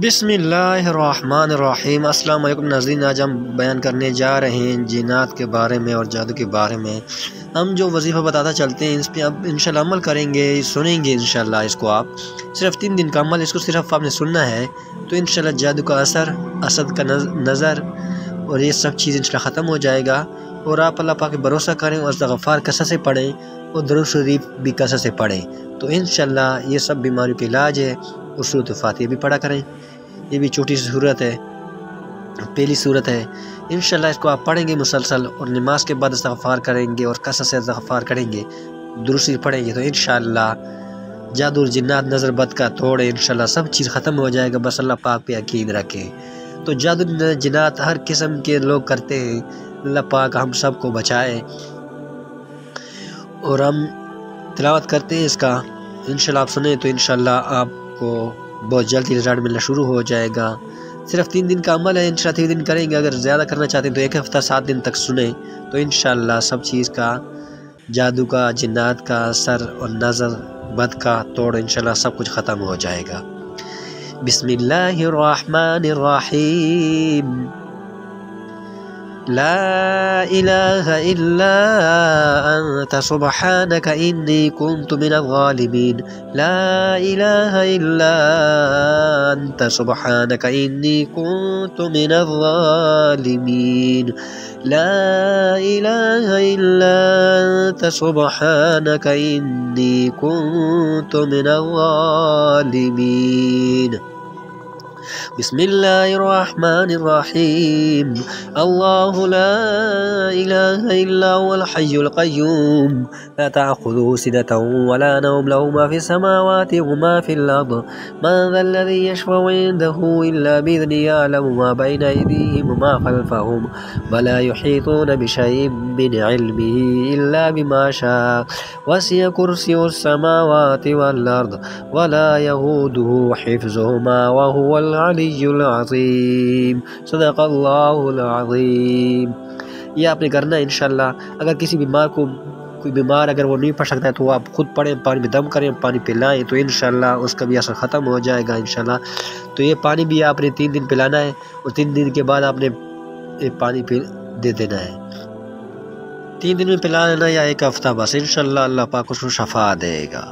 بسم اللہ الرحمن الرحیم۔ السلام علیکم ناظرین، آج ہم بیان کرنے جا رہے ہیں جنات کے بارے میں اور جادو کے بارے میں۔ ہم جو وظیفہ بتاتا چلتے ہیں اس پہ اب انشاءاللہ عمل کریں گے، سنیں گے انشاءاللہ۔ اس کو آپ صرف 3 دن کا عمل، اس کو صرف آپ نے سننا ہے تو انشاءاللہ جادو کا اثر، اسد کا نظر اور یہ سب چیز انشاءاللہ ختم ہو جائے گا۔ اور آپ اللہ پاک پہ بھروسہ کریں اور استغفار کثرت سے پڑھیں اور درود شریف بھی کثرت سے پڑھیں تو انشاءاللہ یہ سب بیماریوں کا علاج ہے۔ اور سورۃ فاتحہ بھی پڑھا کریں، یہ بھی چھوٹی سی صورت ہے، پہلی صورت ہے۔ انشاءاللہ اس کو آپ پڑھیں گے مسلسل اور نماز کے بعد استغفار کریں گے اور کثرت سے استغفار کریں گے، درود شریف پڑھیں گے تو انشاءاللہ جادو اور جنات، نظر بد کا توڑے، انشاءاللہ سب چیز ختم ہو جائے گا۔ بس اللہ پاک پہ یقین رکھیں۔ تو جادو جنات ہر قسم کے لوگ کرتے ہیں، اللہ پاک ہم سب کو بچائے۔ اور ہم تلاوت کرتے ہیں اس کا، انشاءاللہ آپ سنیں تو انشاءاللہ آپ کو بہت جلدی رزلٹ ملنا شروع ہو جائے گا۔ صرف 3 دن کا عمل ہے، انشاءاللہ 3 دن کریں گے۔ اگر زیادہ کرنا چاہتے ہیں تو 1 ہفتہ 7 دن تک سنیں تو انشاءاللہ سب چیز کا، جادو کا، جنات کا، سر اور نظر بد کا توڑ، انشاءاللہ سب کچھ ختم ہو جائے گا۔ بسم اللہ الرحمن الرحیم۔ لا الہ الا انت سبحانک انی کنت من الظالمین۔ لا الہ الا انت سبحانک انی کنت من الظالمین۔ لا الہ الا انت سبحانک انی کنت من الظالمین۔ بسم اللہ الرحمن الرحیم۔ اللہ لا الہ الا هو الحی القیوم لا تأخذه سنة ولا نوم له ما في السماوات وما في الأرض من ذا الذي يشفع عنده إلا بإذنه يعلم ما بين أيديهم وما خلفهم ولا يحيطون بشيء من علمه إلا بما شاء وسع كرسيه السماوات والأرض ولا يؤوده حفظهما وهو العلی العظیم۔ صدق اللہ العظیم۔ یہ آپ نے کرنا ہے انشاءاللہ۔ اگر کسی بیمار کو، کوئی بیمار اگر وہ نہیں پڑھ سکتا ہے تو آپ خود پڑھیں، پانی میں دم کریں، پانی پلائیں تو انشاءاللہ اس کا بھی اثر ختم ہو جائے گا انشاءاللہ۔ تو یہ پانی بھی آپ نے 3 دن پلانا ہے اور 3 دن کے بعد آپ نے یہ پانی دے دینا ہے۔ 3 دن میں پلانا یا 1 ہفتہ، بس انشاءاللہ اللہ پاک اس کو شفا دے گا۔